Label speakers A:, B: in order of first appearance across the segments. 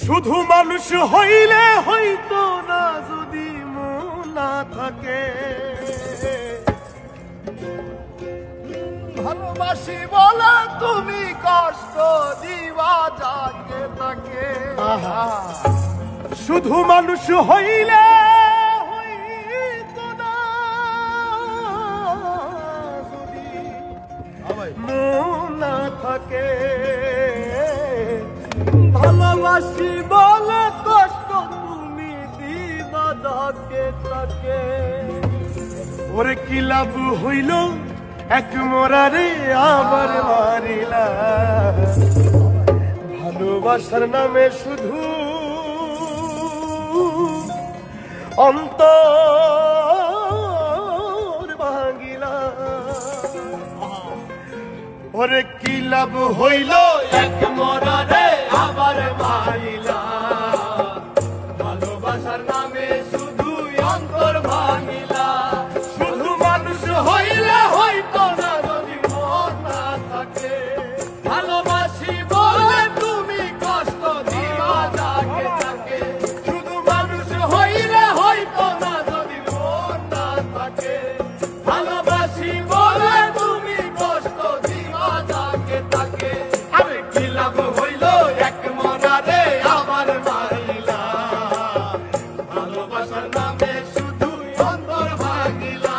A: শুধু মানুষ হইলে হইতো না যদি মন না থাকে।
B: ভালোবাসি বলে তুমি কষ্ট দিবা যাকে তাকে।
A: শুধু মানুষ হইলে হইতো না যদি মন না থাকে।
B: ভালোবাসি বলে কষ্ট তুমি দিবা যাকে তাকে।
A: ওরে কি লাভ হইল এক মোরারে আবার মারিলা। ভালোবাসার নামে শুধু অন্তর ভাঙিলা। ওরে কি লাভ হইল এক মোরারে আবার মারিলা। ভালোবাসার নামে শুধু অন্তর ভাঙিলা। শুধু মানুষ হইলে হইতো না যদি মন না থাকে।
B: ভালোবাসি বলে তুমি কষ্ট দিবা যাকে তাকে।
A: শুধু মানুষ হইলে হইতো না যদি মন না থাকে।
B: ভালোবাসি বলে তুমি কষ্ট দিবা যাকে তাকে।
A: আরে কি লাভ হইল এক মরারে আবার মারিলা। ভালোবাসার নামে শুধু অন্তর ভাঙিলা।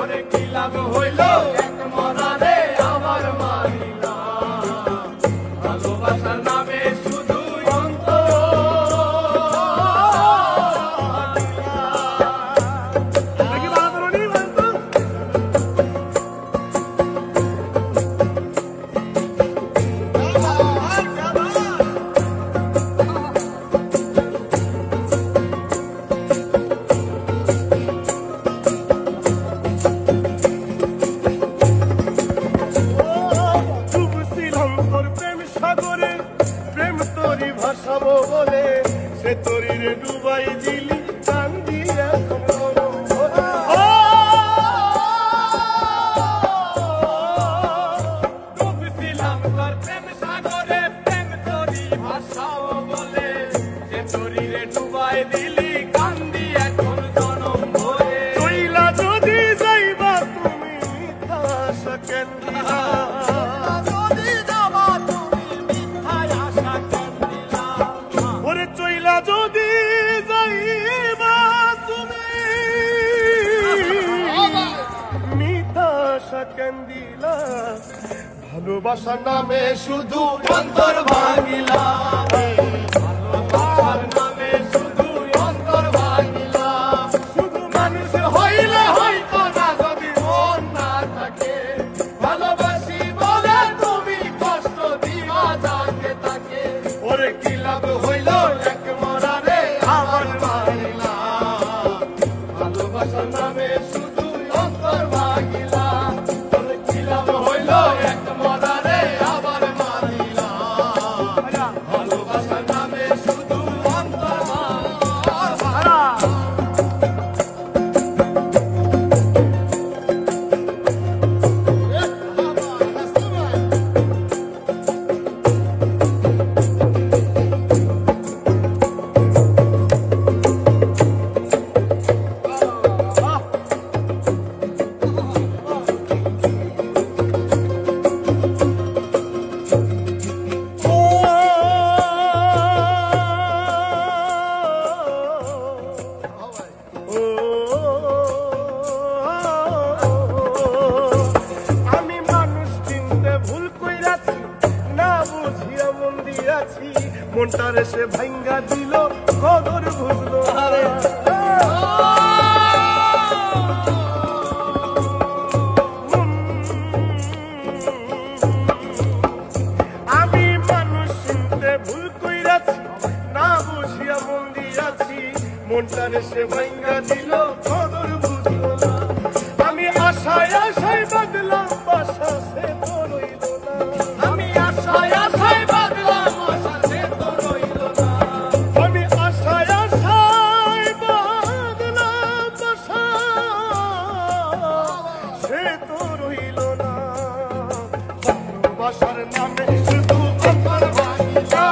A: ওরে কি লাভ হইল এক মরারে আবার মারিলা। ভালোবাসার নামে শুধু অন্তর সাগরে প্রেম তোরি ভাসাবো বলে সে তোরিরে ডুবাই দিলি কান্দি এখন গরম হলো।
B: ডুবছিলাম তোর প্রেম সাগরে প্রেম তোরি ভাসাও বলে সে তোরিরে ডুবাই দিলি কান্দি এখন জনম ভরে।
A: চইলা যদি যাইবা তুমি মিথ্যা আশা কেন দিলা। ওরে চইলা যদি যাইবা তুমি মিথ্যা আশা কেন দিলা। ভালোবাসার নামে শুধু অন্তর ভাঙিলা। ভালোবাসার নামে শুধু অন্তর ভাঙিলা। শুধু মানুষ হইলে হইতো না যদি মন না থাকে।
B: ভালোবাসি বলে তুমি কষ্ট দিবা যাকে তাকে।
A: ওরে কি লাভ হইল এক মরারে আবার মারিলা।
B: ভালোবাসার নামে শুধু অন্তর ভাঙিলা।
A: ওরে কি লাভ হইল এক মরারে আবার মারিলা।
B: ভালোবাসার নামে শুধু অন্তর
A: আমি মানুষ চিনতে ভুল কইরাছি না বুঝিয়া মন দিয়াছি। মনটারে সে ভাঙ্গা দিল কদর বুঝলো না। আমি মানুষ চিনতে ভুল কইরাছি না বুঝিয়া মন দিয়াছি। মনটারে সে ভাঙ্গা দিল কদর বুঝলো না। আমি আশায় আশায় বাঁধলাম বাসা সে তো রইল না।
B: আমি আশায় আশায় বাঁধলাম আশা সে তো রইল না।
A: আমি আশায় আশায় বাঁধলাম বাসা সে তো রইল না। ভালোবাসার নামে শুধু অন্তর ভাঙিলা।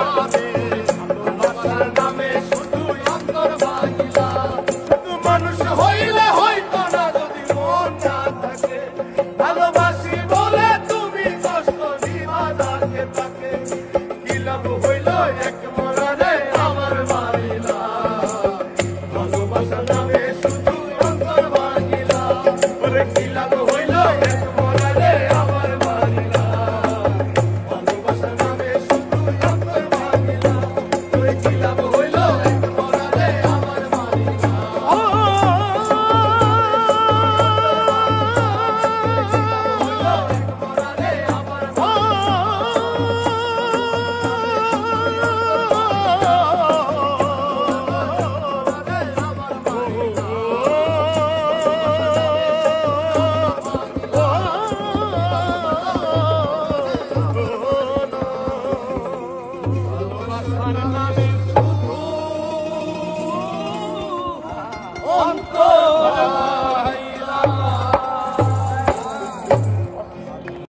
A: এক মরারে আমার মারিলা ভালোবাসা নামে শুধু অন্তর ভাঙিলা ওরে কি লাভ হইল এক মরারে আমার মারিলা ভালোবাসা নামে শুধু অন্তর ভাঙিলা ওরে কি লাভ হইল এক মরারে আমার মারিলা ভালোবাসার নামে